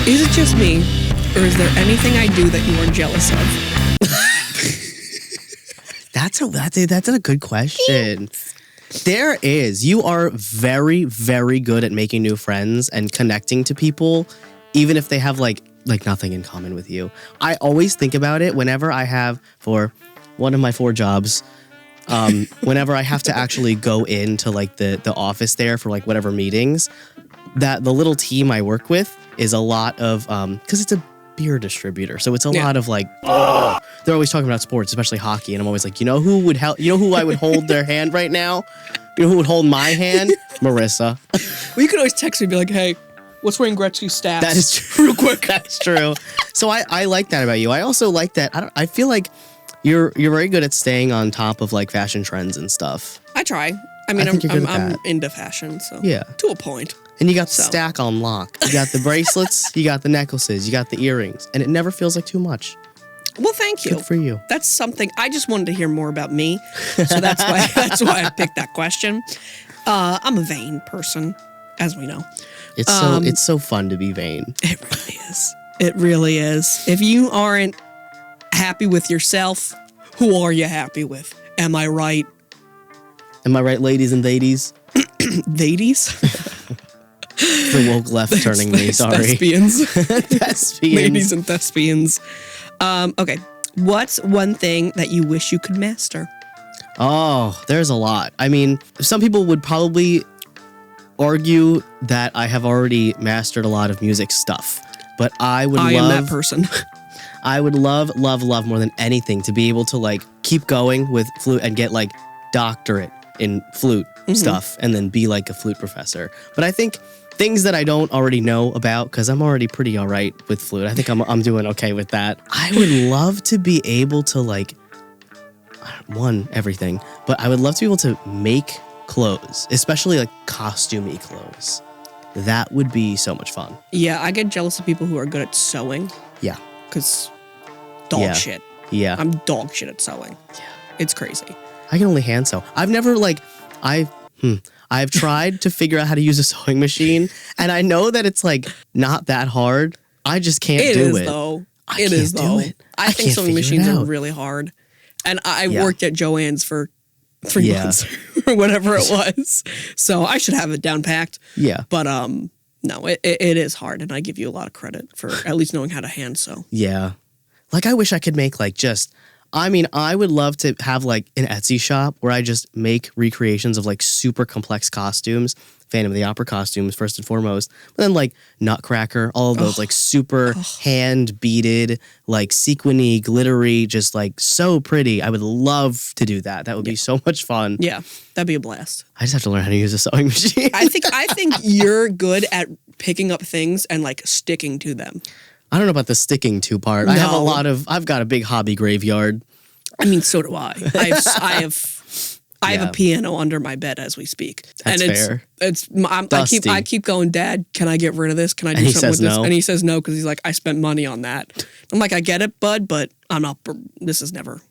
Is it just me, or is there anything I do that you are jealous of? That's a good question. There is. You are very, very good at making new friends and connecting to people, even if they have like nothing in common with you. I always think about it whenever I have, for one of my 4 jobs, whenever I have to actually go into like the office there for like whatever meetings, that the little team I work with is a lot of, because it's a beer distributor, so it's a lot of like, they're always talking about sports, especially hockey, and I'm always like, you know who would help? You know who I would hold their hand right now? You know who would hold my hand? Marisa. Well, you could always text me and be like, hey, what's Wayne Gretzky's stats? That is true. Real quick. That's true. So I like that about you. I also like that. I feel like you're very good at staying on top of like fashion trends and stuff. I try. I mean, I'm into fashion, so yeah, to a point. And you got the stack on lock. You got the bracelets, you got the necklaces, you got the earrings, and it never feels like too much. Well, thank you. Good for you. That's something. I just wanted to hear more about me, so that's why I picked that question. I'm a vain person, as we know. It's so fun to be vain. It really is. It really is. If you aren't happy with yourself, who are you happy with? Am I right? Am I right, ladies and ladies? Ladies? The woke left turning me, sorry. Thespians. Thespians. Ladies and thespians. Okay. What's one thing that you wish you could master? Oh, there's a lot. I mean, some people would probably argue that I have already mastered a lot of music stuff, but I am that person. I would love more than anything to be able to like keep going with flute and get like doctorate in flute stuff and then be like a flute professor. But I think things that I don't already know about, because I'm already pretty all right with flute. I think I'm doing okay with that. I would love to be able to like, everything, but I would love to be able to make clothes, especially like costumey clothes. That would be so much fun. Yeah, I get jealous of people who are good at sewing. Yeah. Because dog shit. Yeah. I'm dog shit at sewing. Yeah. It's crazy. I can only hand sew. I've never like, I've tried to figure out how to use a sewing machine, and I know that it's like not that hard. I just can't do it. It is though. I think sewing machines are really hard. And I worked at Joann's for 3 months or whatever it was. So I should have it down packed. Yeah. But no, it is hard, and I give you a lot of credit for at least knowing how to hand sew. Yeah. Like I wish I could make like I would love to have like an Etsy shop where I just make recreations of like super complex costumes, Phantom of the Opera costumes first and foremost, but then like Nutcracker, all of those like super hand beaded, like sequiny, glittery, just like so pretty. I would love to do that. That would be so much fun. Yeah, that'd be a blast. I just have to learn how to use a sewing machine. I think you're good at picking up things and like sticking to them. I don't know about the sticking to part. No. I've got a big hobby graveyard. I mean, so do I. I have a piano under my bed as we speak. That's fair. I keep going, Dad, can I get rid of this? Can I do something with this? And he says no, because he's like, I spent money on that. I'm like, I get it, bud, but I'm not, this is never,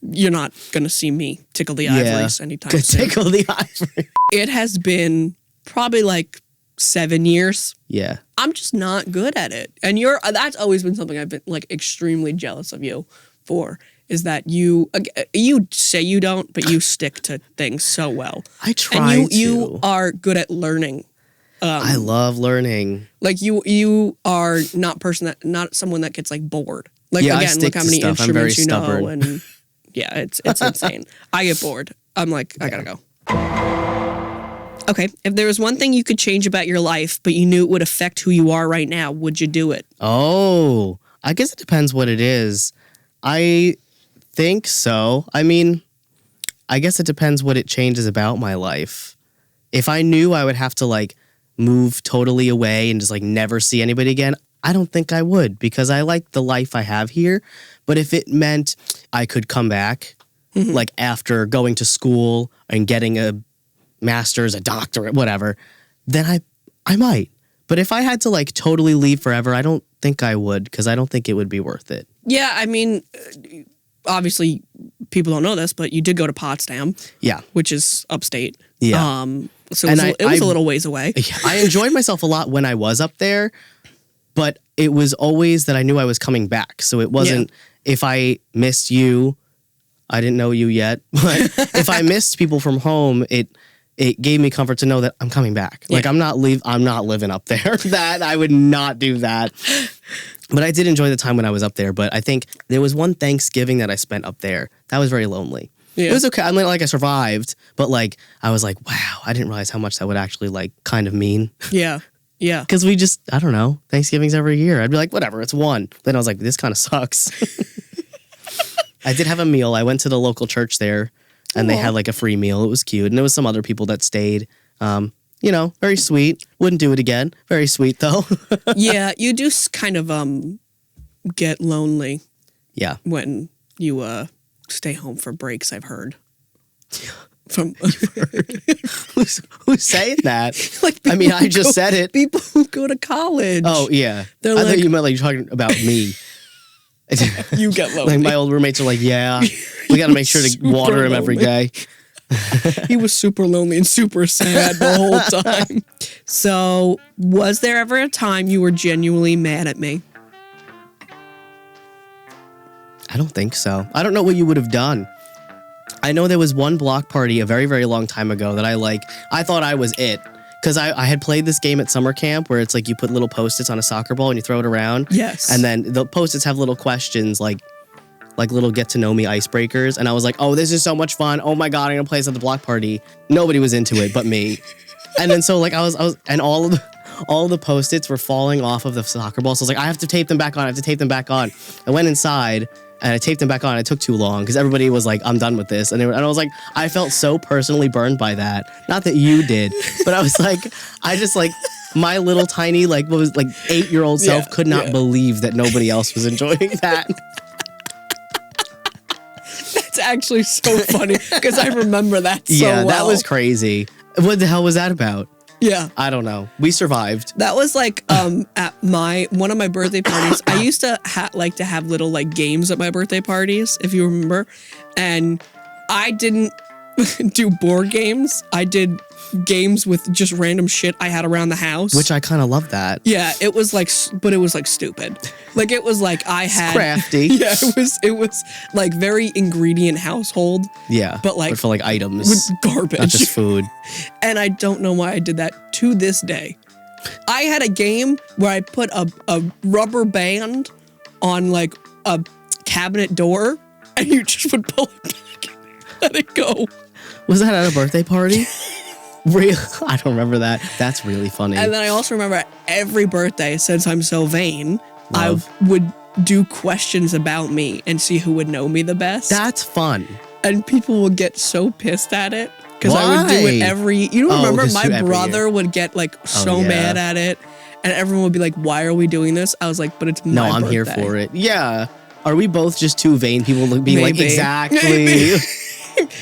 you're not going to see me tickle the ivories anytime soon. Tickle the ivory. It has been probably like 7 years. Yeah. I'm just not good at it. And that's always been something I've been like extremely jealous of you for, is that you say you don't, but you stick to things so well. I try and you are good at learning. I love learning. Like you are not someone that gets like bored. Like again, look how many instruments you know, and it's insane. I get bored. I'm like, I gotta go. Okay, if there was one thing you could change about your life, but you knew it would affect who you are right now, would you do it? Oh, I guess it depends what it is. I think so. I mean, I guess it depends what it changes about my life. If I knew I would have to like move totally away and just like never see anybody again, I don't think I would, because I like the life I have here. But if it meant I could come back, like after going to school and getting a master's, a doctorate, whatever, then I might. But if I had to like totally leave forever, I don't think I would, because I don't think it would be worth it. Yeah, I mean, obviously people don't know this, but you did go to Potsdam. Yeah. Which is upstate. Yeah. So it was a little ways away. I enjoyed myself a lot when I was up there, But it was always that I knew I was coming back. So it wasn't, if I missed you, I didn't know you yet. But if I missed people from home, it gave me comfort to know that I'm coming back. Like I'm not living up there. That I would not do that. But I did enjoy the time when I was up there. But I think there was one Thanksgiving that I spent up there. That was very lonely. Yeah. It was okay. I mean, like I survived, but like I was like, wow, I didn't realize how much that would actually like kind of mean. Yeah. Yeah. Because we just, I don't know, Thanksgiving's every year. I'd be like, whatever, it's one. Then I was like, this kind of sucks. I did have a meal. I went to the local church there and they had like a free meal. It was cute. And there was some other people that stayed. You know, very sweet. Wouldn't do it again. Very sweet though. Yeah, you do kind of get lonely. Yeah. When you stay home for breaks, I've heard. Who's saying that? Like I mean, I just said it. People who go to college. Oh yeah, I thought you meant like you're talking about me. You get lonely. Like my old roommates are like, yeah, we got to make sure to water him every day. He was super lonely and super sad the whole time. So, was there ever a time you were genuinely mad at me? I don't think so. I don't know what you would have done. I know there was one block party a very, very long time ago that I thought I was it. Because I had played this game at summer camp where it's like you put little Post-its on a soccer ball and you throw it around. Yes. And then the Post-its have little questions like little get-to-know-me icebreakers. And I was like, oh, this is so much fun. Oh my God, I'm going to play this at the block party. Nobody was into it but me. And then so like I was and all of the Post-its were falling off of the soccer ball. So I was like, I have to tape them back on. I went inside and I taped them back on. It took too long because everybody was like, I'm done with this. And I was like, I felt so personally burned by that. Not that you did, but I was like, my little tiny, like, what was like 8-year-old self could not believe that nobody else was enjoying that. That's actually so funny because I remember that so well. That was crazy. What the hell was that about? Yeah. I don't know. We survived. That was like at one of my birthday parties. I used to like to have little like games at my birthday parties, if you remember. And I didn't do board games. I did games with just random shit I had around the house. Which I kind of love that. Yeah, it was like, but it was like stupid. Like it was like I had crafty. Yeah, it was like very ingredient household. Yeah, but for like items, with garbage, not just food. And I don't know why I did that to this day. I had a game where I put a rubber band on like a cabinet door, and you just would pull it back and let it go. Was that at a birthday party? Real? I don't remember that. That's really funny. And then I also remember every birthday, since I'm so vain, I would do questions about me and see who would know me the best. That's fun. And people would get so pissed at it because I would do it every. You remember my brother would get like so mad at it, and everyone would be like, "Why are we doing this?" I was like, "But it's my birthday." No, I'm here for it. Yeah. Are we both just two vain people being like, exactly? Maybe.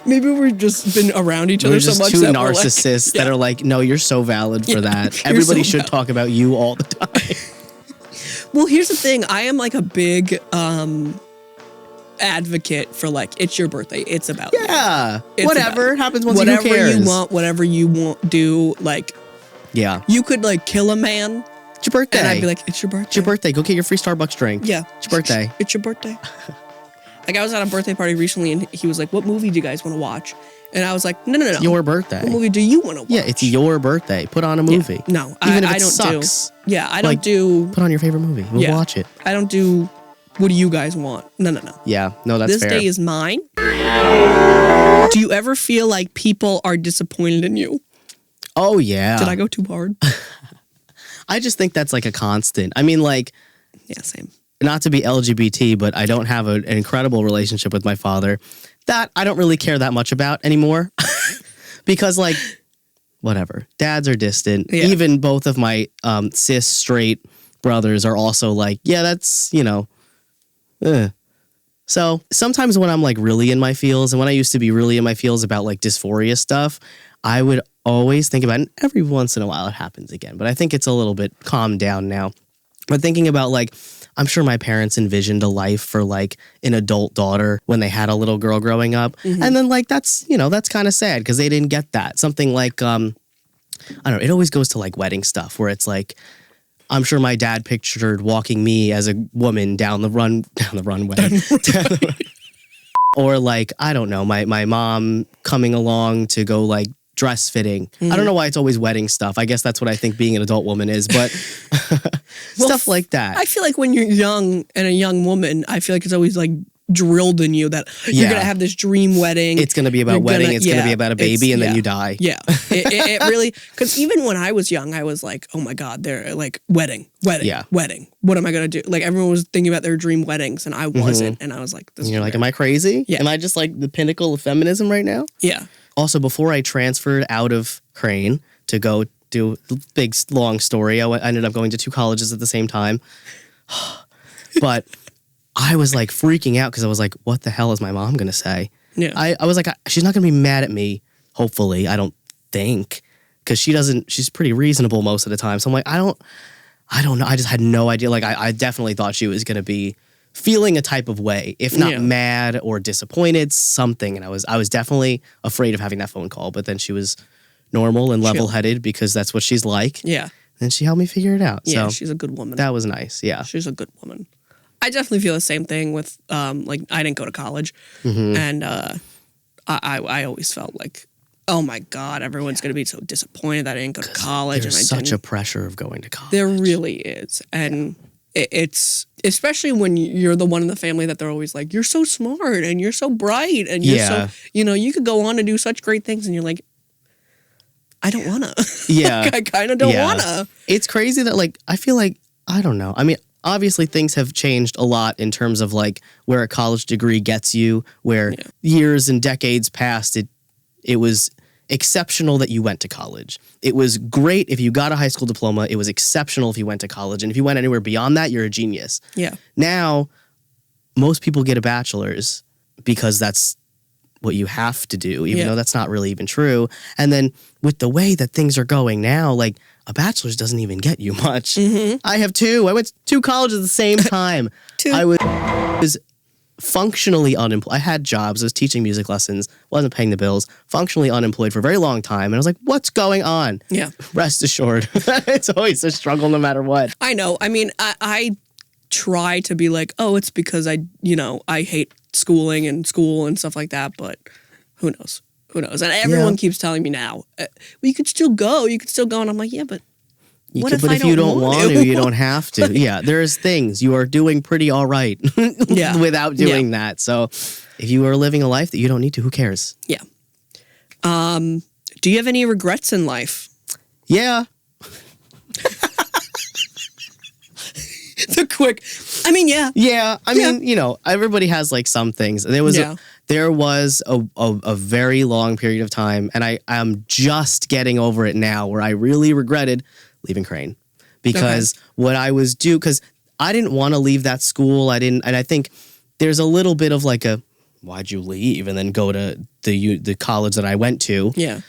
Maybe we've just been around each other so much. We're just two narcissists that are like, no, you're so valid for that. Everybody should talk about you all the time. Well, here's the thing. I am like a big advocate for like, it's your birthday. It's about you. Whatever happens once you cares. Whatever you want, do. Like, yeah. You could like kill a man. It's your birthday. And I'd be like, it's your birthday. It's your birthday. Go get your free Starbucks drink. Yeah. It's your birthday. It's your birthday. Like, I was at a birthday party recently, and he was like, what movie do you guys want to watch? And I was like, no. It's your birthday. What movie do you want to watch? Yeah, it's your birthday. Put on a movie. Yeah. No, even if I it don't sucks. I don't do... Put on your favorite movie. We'll watch it. I don't do... What do you guys want? No. Yeah, no, that's fair. This day is mine. Do you ever feel like people are disappointed in you? Oh, yeah. Did I go too hard? I just think that's like a constant. I mean, like... Yeah, same. Not to be LGBT, but I don't have an incredible relationship with my father. That I don't really care that much about anymore. Because, like, whatever. Dads are distant. Yeah. Even both of my cis straight brothers are also like, yeah, that's, So sometimes when I'm, like, really in my feels, and when I used to be really in my feels about, like, dysphoria stuff, I would always think about it. And every once in a while it happens again. But I think it's a little bit calmed down now. But thinking about, like, I'm sure my parents envisioned a life for like an adult daughter when they had a little girl growing up. Mm-hmm. And then like, that's kind of sad because they didn't get that. Something like, I don't know, it always goes to like wedding stuff where it's like, I'm sure my dad pictured walking me as a woman down the runway. Or like, I don't know, my mom coming along to go like dress fitting. I don't know why it's always wedding stuff. I guess that's what I think being an adult woman is, but stuff like that. I feel like when you're young and a young woman, I feel like it's always like drilled in you that you're going to have this dream wedding. It's going to be about wedding. It's going to be about a baby and then you die. Yeah. It really, because even when I was young, I was like, oh my God, they're like wedding. What am I going to do? Like everyone was thinking about their dream weddings and I wasn't. And I was like, this and you're like, am I crazy? Yeah. Am I just like the pinnacle of feminism right now? Yeah. Also, before I transferred out of Crane to go do a big, long story, I ended up going to 2 colleges at the same time. But I was like freaking out because I was like, what the hell is my mom going to say? Yeah. I was like, she's not going to be mad at me, hopefully, I don't think. Because she's pretty reasonable most of the time. So I'm like, I don't know. I just had no idea. Like, I definitely thought she was going to be feeling a type of way, if not mad or disappointed, something. And I was definitely afraid of having that phone call. But then she was normal and level-headed because that's what she's like. Yeah. And she helped me figure it out. Yeah, so she's a good woman. That was nice, yeah. She's a good woman. I definitely feel the same thing with, like, I didn't go to college. And I always felt like, oh my God, everyone's going to be so disappointed that I didn't go to college. There's such a pressure of going to college. There really is. And it's, especially when you're the one in the family that they're always like, you're so smart and you're so bright and you're so, you could go on to do such great things. And you're like, I don't want to. Yeah. Like, I kind of don't want to. It's crazy that, like, I feel like, I don't know. I mean, obviously things have changed a lot in terms of like where a college degree gets you, where years and decades past, it was exceptional that you went to college. It was great if you got a high school diploma. It was exceptional if you went to college. And if you went anywhere beyond that, you're a genius. Yeah. Now, most people get a bachelor's because that's what you have to do, even though that's not really even true. And then with the way that things are going now, like a bachelor's doesn't even get you much. I have 2. I went to 2 colleges at the same time. 2. I was functionally unemployed. I had jobs. I was teaching music lessons, wasn't paying the bills, functionally unemployed for a very long time. And I was like, what's going on? Yeah. Rest assured. It's always a struggle no matter what. I know. I mean, I try to be like, oh, it's because I hate schooling and school and stuff like that, but who knows? Who knows? And everyone keeps telling me now, well, you could still go. And I'm like, yeah, but what if you don't want to? You don't have to. Yeah, there's things. You are doing pretty all right without doing that. So if you are living a life that you don't need to, who cares? Yeah. Do you have any regrets in life? Yeah. The quick. I mean, yeah. Yeah. I mean, everybody has like some things. There was a very long period of time, and I'm just getting over it now, where I really regretted leaving Crane because what I was because I didn't want to leave that school. And I think there's a little bit of like a, why'd you leave and then go to the college that I went to? Yeah.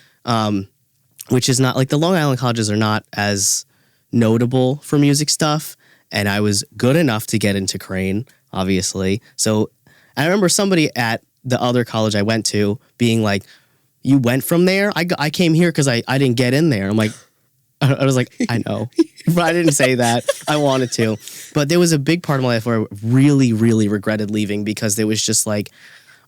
Which is not like the Long Island colleges are not as notable for music stuff. And I was good enough to get into Crane, obviously. So I remember somebody at the other college I went to being like, you went from there? I came here because I didn't get in there. I'm like, I was like, I know. But I didn't say that. I wanted to. But there was a big part of my life where I really, really regretted leaving because there was just like,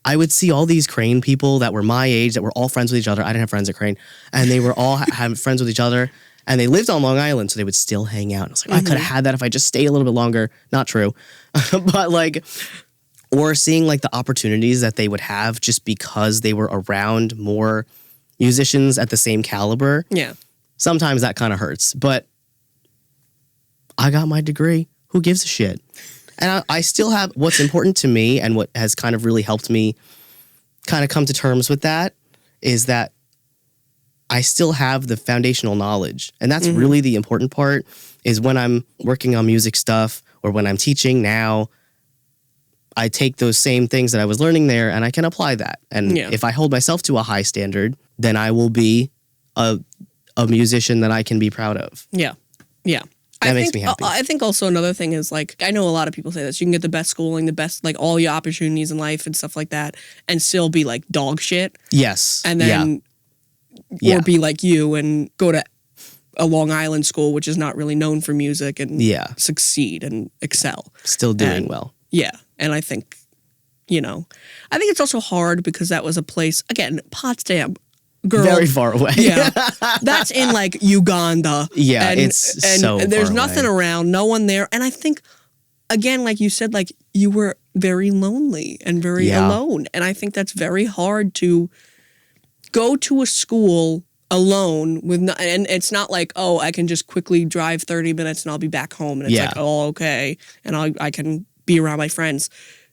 I would see all these Crane people that were my age, that were all friends with each other. I didn't have friends at Crane. And they were all having friends with each other. And they lived on Long Island, so they would still hang out. And I was like, I could have had that if I just stayed a little bit longer. Not true. But like, or seeing like the opportunities that they would have just because they were around more musicians at the same caliber. Yeah. Sometimes that kind of hurts. But I got my degree. Who gives a shit? And I still have what's important to me, and what has kind of really helped me kind of come to terms with that is that I still have the foundational knowledge. And that's really the important part, is when I'm working on music stuff or when I'm teaching now, I take those same things that I was learning there and I can apply that. And if I hold myself to a high standard, then I will be a musician that I can be proud of. Yeah. Yeah. That makes me happy. I think also another thing is like, I know a lot of people say this, you can get the best schooling, the best, like all your opportunities in life and stuff like that, and still be like dog shit. Yes. And then, or be like you and go to a Long Island school, which is not really known for music, and succeed and excel. Still doing well. Yeah. And I think, I think it's also hard because that was a place, again, Potsdam. Girl, very far away. Yeah. That's in like Uganda. Yeah, and so there's far nothing away. around, no one there. And I think, again, like you said, like you were very lonely and very alone. And I think that's very hard to go to a school alone with and it's not like, oh, I can just quickly drive 30 minutes and I'll be back home. And it's like, oh, okay. And I can be around my friends.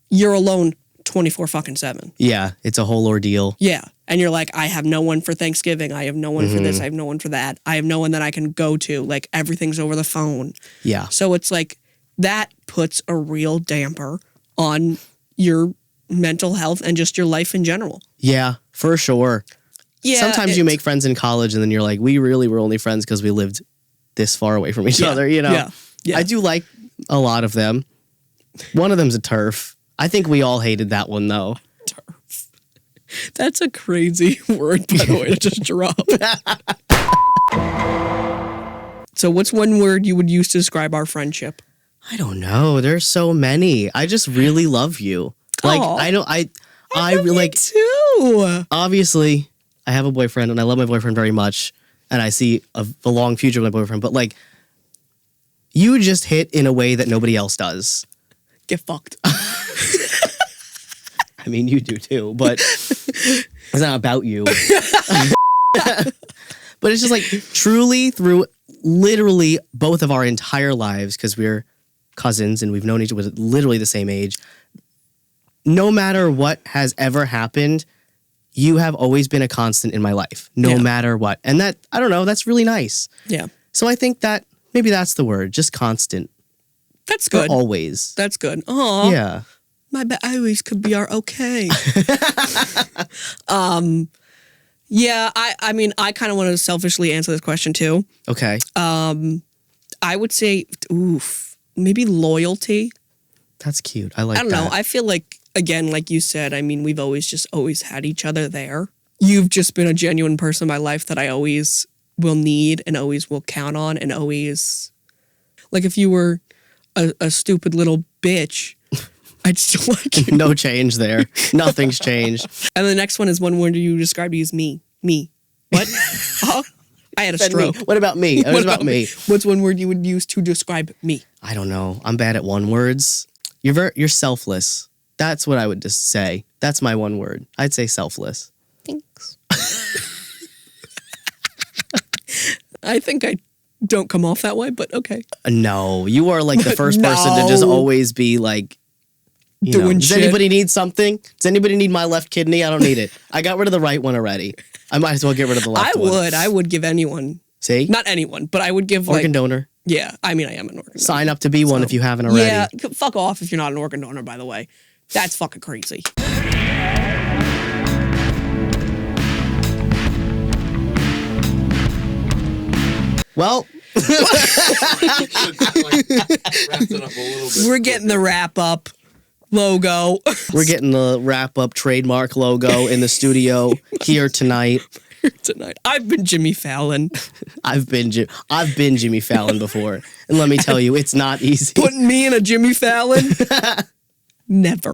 You're alone 24/7. Yeah, it's a whole ordeal. Yeah. And you're like, I have no one for Thanksgiving. I have no one for this. I have no one for that. I have no one that I can go to. Like, everything's over the phone. Yeah. So it's like, that puts a real damper on your mental health and just your life in general. Yeah, for sure. Yeah. Sometimes you make friends in college and then you're like, we really were only friends because we lived this far away from each other, Yeah. I do like a lot of them. One of them's a turf. I think we all hated that one, though. Turf. That's a crazy word, by the way, to just drop. So what's one word you would use to describe our friendship? I don't know. There's so many. I just really love you. Like, I love you like too. Obviously, I have a boyfriend and I love my boyfriend very much. And I see a long future with my boyfriend. But like, you just hit in a way that nobody else does. Get fucked. I mean, you do too, but it's not about you. But it's just like truly through literally both of our entire lives, because we're cousins and we've known each other with literally the same age. No matter what has ever happened, you have always been a constant in my life, no matter what. And that, I don't know, that's really nice. Yeah. So I think that maybe that's the word, just constant. That's good. For always. That's good. Oh. Yeah. My always could be our okay. Yeah, I mean, I kind of want to selfishly answer this question too. Okay. I would say, maybe loyalty. That's cute. I like that. I don't know. I feel like, again, like you said, I mean, we've always had each other there. You've just been a genuine person in my life that I always will need and always will count on and always, like if you were a stupid little bitch, I'd still like you. No change there. Nothing's changed. And the next one is one word you described as me. Me. What? I had a stroke. What about me? What about me? What's one word you would use to describe me? I don't know. I'm bad at one words. You're selfless. That's what I would just say. That's my one word. I'd say selfless. Thanks. I think I don't come off that way, but okay. No, you are like the first person to just always be like, doing shit. Does anybody need something? Does anybody need my left kidney? I don't need it. I got rid of the right one already. I might as well get rid of the left one. I would give anyone. See? Not anyone, but I would give organ donor. Yeah, I mean, I am an organ donor. Sign up to be one if you haven't already. Yeah, fuck off if you're not an organ donor, by the way. That's fucking crazy. Well, we're getting the wrap up logo. We're getting the wrap up trademark logo in the studio here tonight. I've been Jimmy Fallon. I've been Jimmy Fallon before, and let me tell you, it's not easy. Putting me in a Jimmy Fallon? Never.